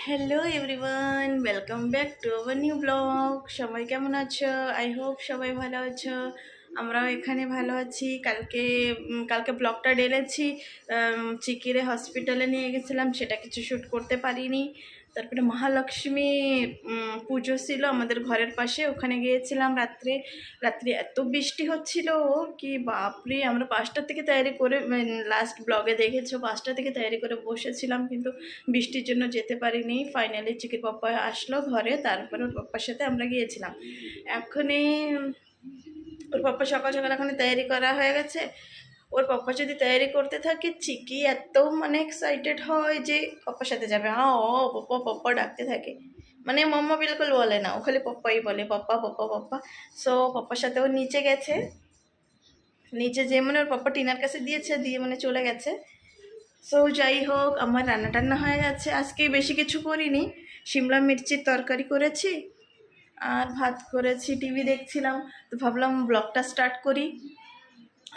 Hello everyone, welcome back to our new blog. সবাই কেমন আছো? আই হোপ সবাই ভালো আছো। আমরাও এখানে ভালো আছি। কালকে ব্লগটা ডেলেছি। চিকিরে হসপিটালে নিয়ে গেছিলাম, সেটা কিছু শ্যুট করতে পারিনি। তারপরে মহালক্ষ্মী পুজো ছিল আমাদের ঘরের পাশে, ওখানে গিয়েছিলাম রাত্রে। রাত্রে এত বৃষ্টি হচ্ছিল কি বাপরে! আমরা 5টা থেকে তৈরি করে, লাস্ট ব্লগে দেখেছো, 5টা থেকে তৈরি করে বসেছিলাম, কিন্তু বৃষ্টির জন্য যেতে পারিনি। ফাইনালি চিকির পাপ্পা আসলো ঘরে, তারপরে ওর পাপ্পার সাথে আমরা গিয়েছিলাম। এখনই ওর পাপ্পা সকাল সকাল এখন তৈরি করা হয়ে গেছে। ওর পাপ্পা যদি তৈরি করতে থাকে, চিকি এত এক্সাইটেড হয় যে পাপ্পার সাথে যাবে। হ্যাঁ, ও পাপ্পা পাপ্পা ডাকতে থাকে, মাম্মা বিলকুল বলে না, ও খালি পাপ্পাই বলে, পাপ্পা পাপ্পা পাপ্পা। সো পাপ্পার সাথে ও নিচে গেছে। নিচে যে ওর পাপ্পা টিনার কাছে দিয়েছে, দিয়ে চলে গেছে। সো যাই হোক, আমার রান্না টান্না হয়ে গেছে। আজকে বেশি কিছু করিনি, শিমলা মির্চির তরকারি করেছি আর ভাত করেছি। টিভি দেখছিলাম, তো ভাবলাম ব্লগটা স্টার্ট করি।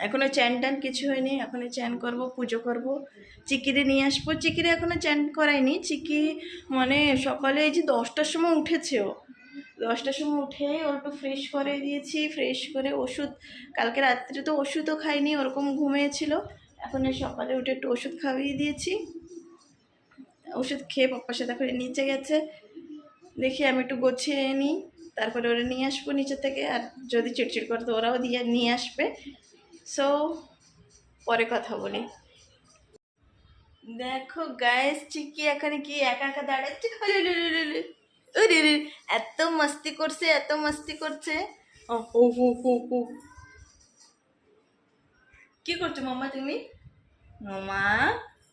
এখনও চ্যান ট্যান কিছু হয়নি, এখনও চ্যান করব, পুজো করব, চিকিরে নিয়ে আসবো। চিকিরে এখনও চ্যান করায়নি। চিকি সকালে এই যে 10টার সময় উঠেছে। ও 10টার সময় উঠে ওর একটু ফ্রেশ করে দিয়েছি, ফ্রেশ করে ওষুধ, কালকে রাত্রে তো ওষুধও খাইনি, ওরকম ঘুমিয়েছিল। এখন সকালে উঠে একটু ওষুধ খাইয়ে দিয়েছি। ওষুধ খেয়ে পাপ্পার সাথে করে নিচে গেছে। দেখি আমি একটু গোছিয়ে নিই, তারপরে ওরা নিয়ে আসবো নিচে থেকে। আর যদি চিড়চিড় করে তো ওরাও নিয়ে আসবে। সো পরে কথা বলি। দেখো গাইস, চিকি এখানে কি একা একা দাঁড়াচ্ছে। এত মস্তি করছে, এত মস্তি করছে। ও হো হো হো হো। কি করছো মাম্মা তুমি? মামা,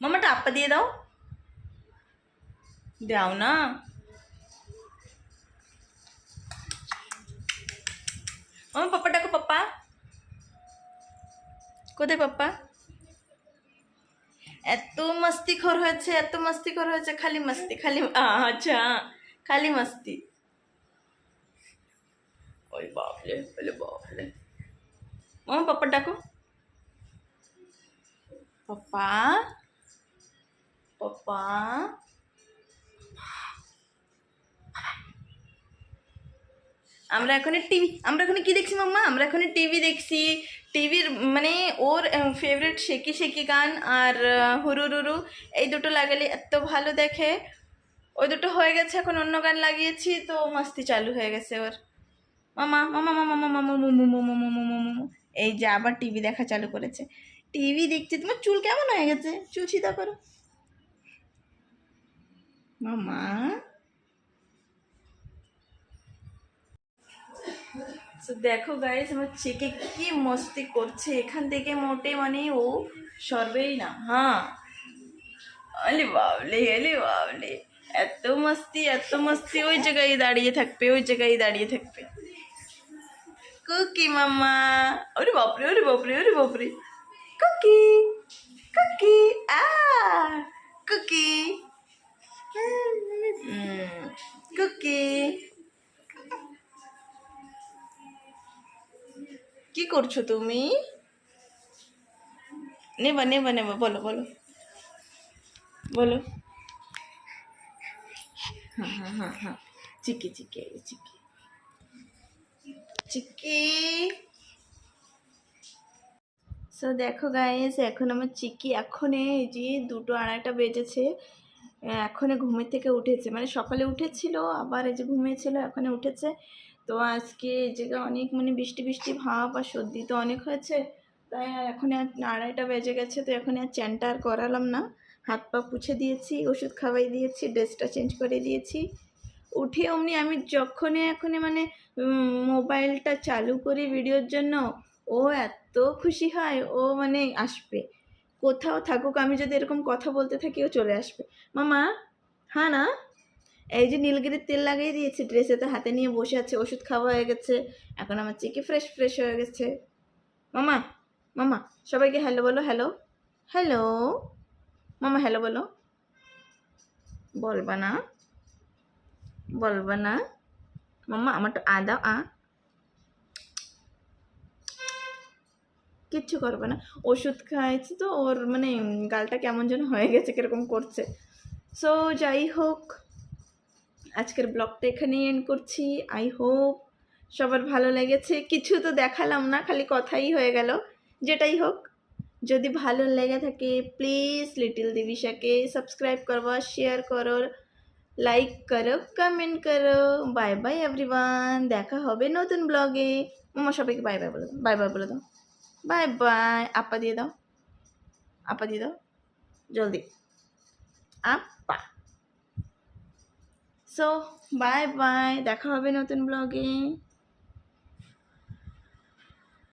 মামাটা আপা দিয়ে দাও, দাও না। মামা পাপ্পা ডাকো, পাপ্পা কোথায়? পাপ্পা এত মস্তিখোর হয়েছে, এত মস্তিখোর হয়েছে, খালি মস্তি, খালি আচ্ছা, খালি মস্তি। ওই বাপরে, বলে বাপরে। মামা পাপ্পা ডাকো, পাপ্পা পাপ্পা। আমরা এখন কি দেখছি মাম্মা? আমরা এখন টিভি দেখছি। টিভির ওর ফেভারিট শেকি শেকি গান আর হুরুরুরু, এই দুটো লাগালে এত ভালো দেখে। ওই দুটো হয়ে গেছে, এখন অন্য গান লাগিয়েছি, তো মাস্তি চালু হয়ে গেছে ওর। মামা মামা মামা মামা মামা, এই যে আবার টিভি দেখা চালু করেছে। টিভি দেখছি। তোমার চুল কেমন হয়ে গেছে? চুল সিধা করো মামা। তো দেখো গাইস, আমার চেকে কি মস্তি করছে। এখান থেকে মোটে ও সরবেই না। হ্যাঁ, আলে বাবলে, আলে বাবলে, এত মস্তি, এত মস্তি। ওই জায়গায় দাঁড়িয়ে থাকবে, ওই জায়গায় দাঁড়িয়ে থাকবে। কুকি মামা, ওরে বাপরে, ওরে বাপরে, ওরে বাপরে। কুকি কুকি, আ কুকি, কুকি। কি করছো তুমি? নেবা নেবা নেবা, বলো বলো বলো। হ্যাঁ হ্যাঁ হ্যাঁ হ্যাঁ, চিকি চিকি চিকি চিকি। সো দেখো গাইস, এখন আমার চিকি এখন এই যে 2:30 বেজেছে, এখনে ঘুমের থেকে উঠেছে। সকালে উঠেছিল, আবার এই যে ঘুমিয়েছিল, এখনে উঠেছে। তো আজকে এই জায়গায় অনেক বৃষ্টি বৃষ্টি ভাব, আর সর্দি তো অনেক হয়েছে। তাই আর এখন আর 2:30 বেজে গেছে, তো এখন আর চ্যানটা আর করালাম না। হাত পা পুছে দিয়েছি, ওষুধ খাওয়াই দিয়েছি, ড্রেসটা চেঞ্জ করে দিয়েছি। উঠে অমনি আমি যখনই এখনই মোবাইলটা চালু করি ভিডিওর জন্য, ও এত খুশি হয়। ও আসবে, কোথাও থাকুক, আমি যদি এরকম কথা বলতে থাকি, ও চলে আসবে। মামা, হ্যাঁ না, এই যে নীলগিরির তেল লাগিয়ে দিয়েছি ড্রেসে, তো হাতে নিয়ে বসে আছে। ওষুধ খাওয়া হয়ে গেছে, এখন আমার চিকি ফ্রেশ ফ্রেশ হয়ে গেছে। মামা, মামা, সবাইকে হ্যালো বলো, হ্যালো হ্যালো। মামা হ্যালো বলো। বলবা না, বলবা না? মাম্মা আমার তো আদা কিচ্ছু করবে না। ওষুধ খাইছি তো ওর গালটা কেমন যেন হয়ে গেছে, কিরকম করছে। সো যাই হোক, আজকের ব্লগটা এখানেই এন্ড করছি। আই হোপ সবার ভালো লেগেছে। কিছু তো দেখালাম না, খালি কথাই হয়ে গেল। যেটাই হোক, যদি ভালো লেগে থাকে প্লিজ লিটল দিবিশাকে সাবস্ক্রাইব করবা, শেয়ার করো, লাইক করো, কমেন্ট করো। বাই বাই এভরিওয়ান, দেখা হবে নতুন ব্লগে। মামা সবাইকে বাই বাই বলে দাও, বাই বাই বলে দাও, বাই বাই। আপা দিয়ে দাও, আপা দিয়ে দাও জলদি, আপা। সো বাই বাই, দেখা হবে নতুন ব্লগে।